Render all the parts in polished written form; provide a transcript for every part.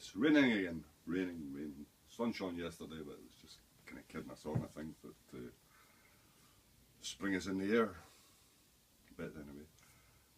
it's raining again. Raining. Sunshine yesterday, but it was just kind of kidding us on, I think, that spring is in the air. A bit anyway.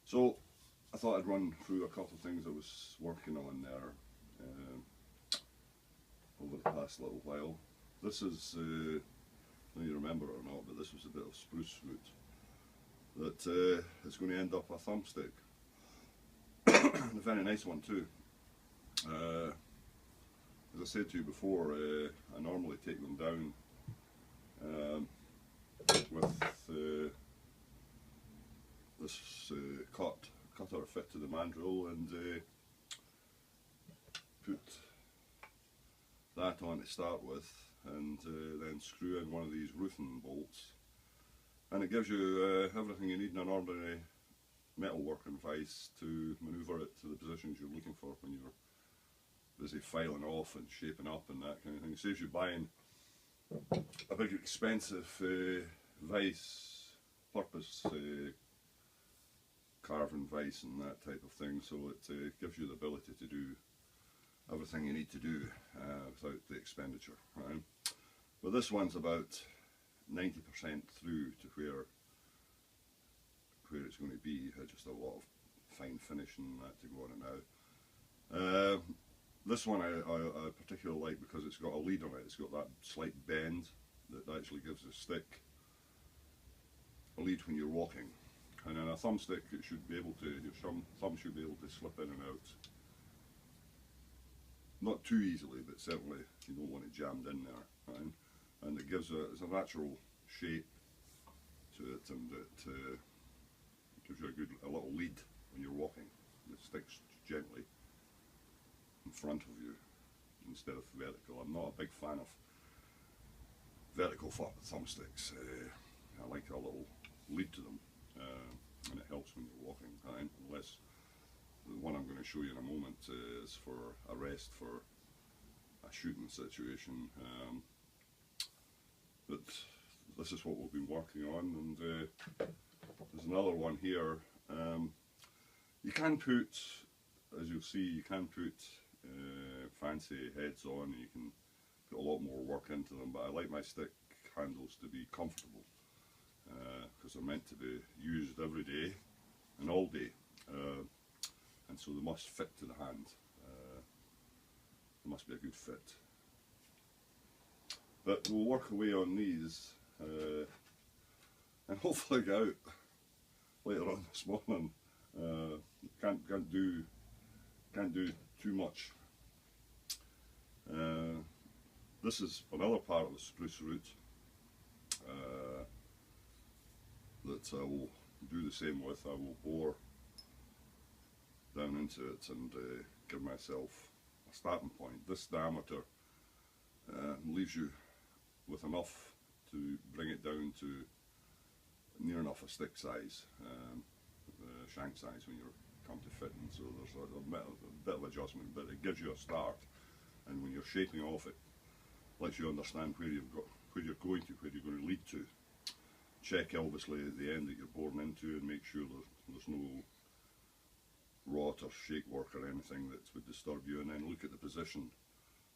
So I thought I'd run through a couple of things I was working on there over the past little while. This is, I don't know you remember it or not, but this was a bit of spruce root that is going to end up a thumbstick. And a very nice one too. As I said to you before, I normally take them down with this cutter fit to the mandrel and put that on to start with, and then screw in one of these roofing bolts, and it gives you everything you need in an ordinary metalworking vise to manoeuvre it to the positions you're looking for when you're busy filing off and shaping up and that kind of thing. It saves you buying a big expensive vise, purpose carving vise and that type of thing, so it gives you the ability to do everything you need to do without the expenditure. Right? But this one's about 90% through to where it's going to be. Just a lot of fine finishing and that to go on it now. This one I particularly like because it's got a lead on it. It's got that slight bend that actually gives the stick a lead when you're walking. And in a thumbstick, it should be able to, your thumb should be able to slip in and out. Not too easily, but certainly you don't want it jammed in there. Right? And it gives it's a natural shape to it, and it gives you a little lead when you're walking. It sticks gently in front of you instead of vertical. I'm not a big fan of vertical thumbsticks. I like a little lead to them, and it helps when you're walking. Right? Unless the one I'm going to show you in a moment is for a rest for a shooting situation. But this is what we've been working on, and there's another one here. You can put, as you'll see, you can put fancy heads on, and you can put a lot more work into them, but I like my stick handles to be comfortable because they're meant to be used every day and all day, and so they must fit to the hand. They must be a good fit. But we'll work away on these and hopefully get out later on this morning. Can't do too much. This is another part of the spruce root that I will do the same with. I will bore down into it and give myself a starting point. This diameter leaves you with enough to bring it down to near enough a stick size, shank size when you come to fitting. So there's a bit of adjustment, but it gives you a start, and when you're shaping off it, lets you understand where you're going to, where you're going to lead to. Check obviously at the end that you're boring into, and make sure there's no rot or shake work or anything that would disturb you, and then look at the position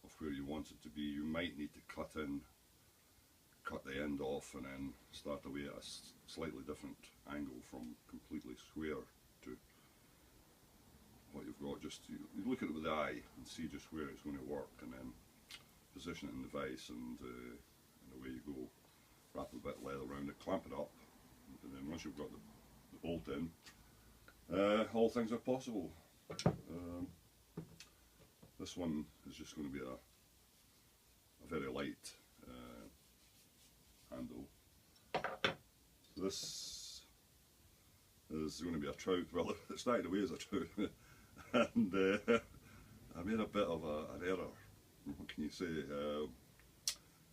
of where you want it to be. You might need to cut the end off, and then start away at a slightly different angle from completely square to what you've got. Just you look at it with the eye and see just where it's going to work, and then position it in the vise, and away you go. Wrap a bit of leather around it, clamp it up, and then once you've got the bolt in, all things are possible. This one is just going to be a very light handle. This is going to be a trout. Well, it started away as a trout, and I made a bit of an error. What can you say?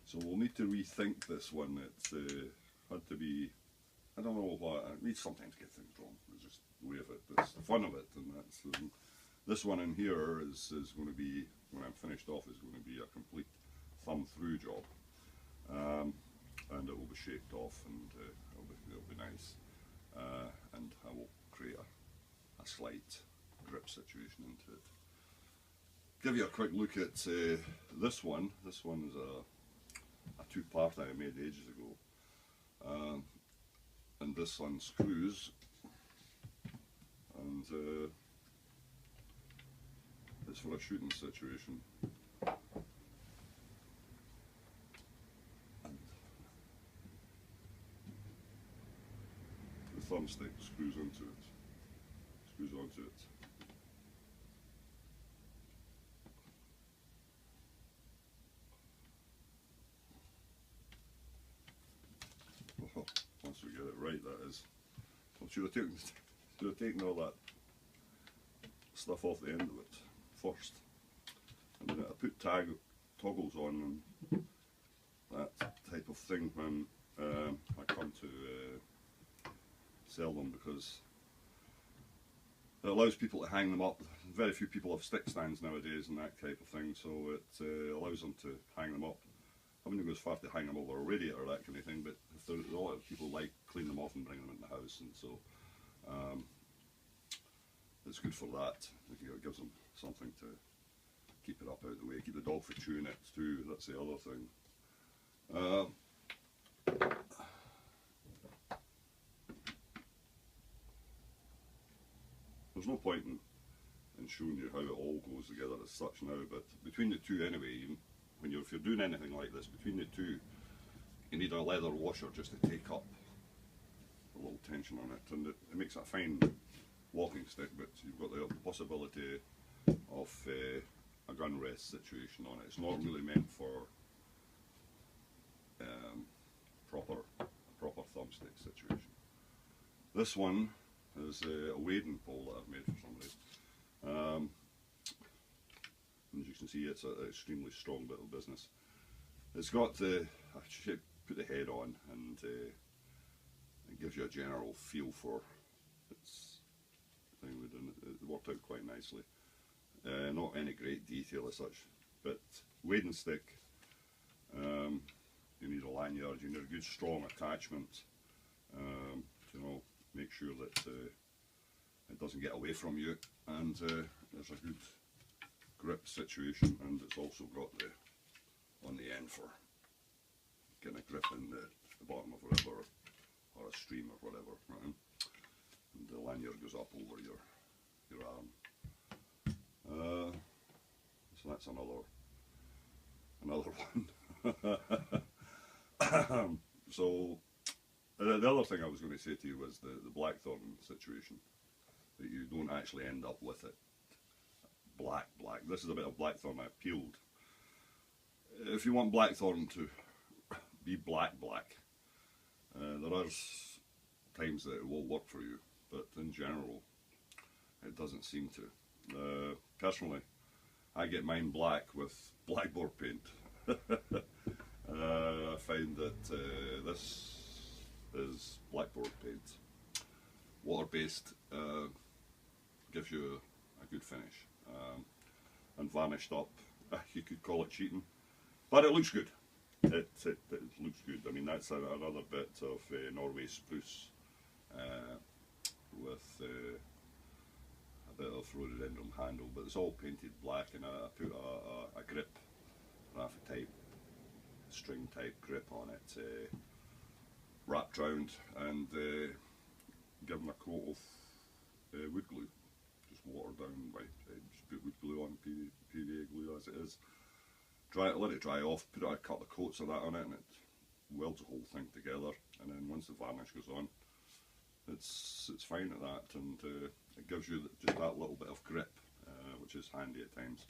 So we'll need to rethink this one. It had to be, I don't know what, we sometimes get things wrong. It's just the way of it. It's the fun of it, and that's this one in here is going to be, when I'm finished off, is going to be a complete thumb through job, and it will be shaped off, and it'll be nice, and I will create a slight grip situation into it. give you a quick look at this one. This one's a two-part I made ages ago, and this unscrews, and it's for a shooting situation. And the thumbstick screws onto it. Screws onto it. Once we get it right, that is. I should have taken all that stuff off the end of it first. And then I put toggles on and that type of thing when I come to sell them, because it allows people to hang them up. Very few people have stick stands nowadays and that type of thing, so it allows them to hang them up. I wouldn't go as far to hang them over a radiator or that kind of thing, but if there, a lot of people like clean them off and bring them in the house, and so it's good for that. It gives them something to keep it up out of the way, keep the dog from chewing it too. That's the other thing. There's no point in showing you how it all goes together as such now, but between the two anyway, if you're doing anything like this, between the two, you need a leather washer just to take up a little tension on it, and it makes a fine walking stick, but you've got the possibility of a gun rest situation on it. It's not really meant for proper thumbstick situation. This one is a wading pole that I've made for somebody. As you can see, it's an extremely strong bit of business. It's got I should put the head on, and it gives you a general feel for its thing. It worked out quite nicely. Not any great detail as such, but wading stick. You need a lanyard. You need a good strong attachment to make sure that it doesn't get away from you, and there's a good grip situation, and it's also got the on the end for getting a grip in the bottom of a river or a stream or whatever, right? And the lanyard goes up over your arm. So that's another one. So the other thing I was going to say to you was the blackthorn situation, that you don't actually end up with it black. This is a bit of blackthorn I peeled. If you want blackthorn to be black, there are times that it will work for you, but in general it doesn't seem to. Personally, I get mine black with blackboard paint. I find that this is blackboard paint, water-based, gives you a good finish, and varnished up. You could call it cheating, but it looks good. It looks good. I mean, that's another bit of Norway spruce with a bit of rhododendron handle, but it's all painted black, and I put a grip, raffia type, string type grip on it, wrapped round, and given a coat of wood glue, just watered down by just put wood glue on, PVA glue as it is. Let it dry off, put a couple of coats of that on it, and it welds the whole thing together. And then once the varnish goes on, it's fine at that, and it gives you just that little bit of grip, which is handy at times.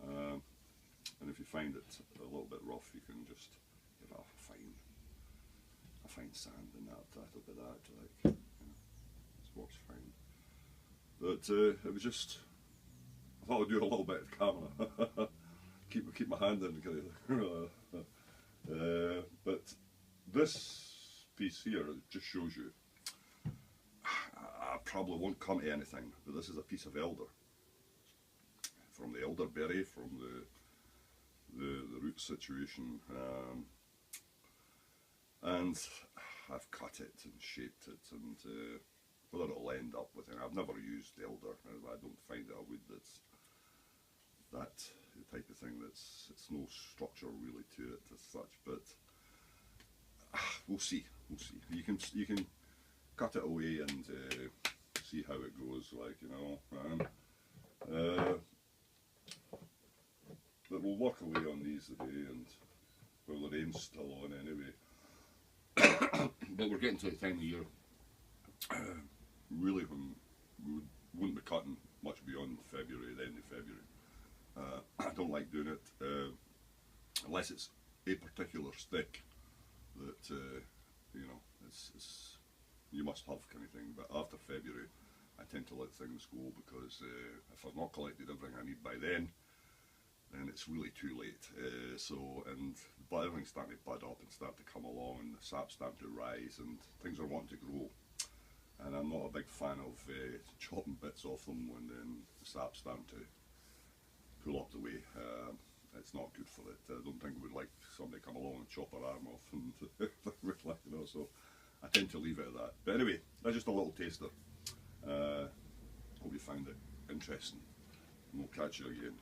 And if you find it a little bit rough, you can just give it a fine sand and that, a little bit of that, like, it works fine. But it was just, I thought I'd do a little bit of camera. keep my hand in kind of. But this piece here just shows you. I probably won't come to anything, but this is a piece of elder, from the elderberry, from the root situation, and I've cut it and shaped it, and whether it'll end up with it, I've never used elder. I don't find it a wood that's that type of thing. It's no structure really to it as such, but we'll see. We'll see. You can cut it away and see how it goes. Like, you know, but we'll work away on these today, and well, the rain's still on anyway. But we're getting to the time of year really when we wouldn't be cutting much beyond February, the end of February. I don't like doing it unless it's a particular stick that you know it's you must have kind of thing. But after February, I tend to let things go because if I've not collected everything I need by then it's really too late. But everything's starting to bud up and start to come along, and the sap's starting to rise, and things are wanting to grow. And I'm not a big fan of chopping bits off them when the sap's starting to pull up the way. It's not good for it. I don't think we'd like somebody to come along and chop our arm off, and you know. So I tend to leave it at that. But anyway, that's just a little taster. Hope you found it interesting. And we'll catch you again.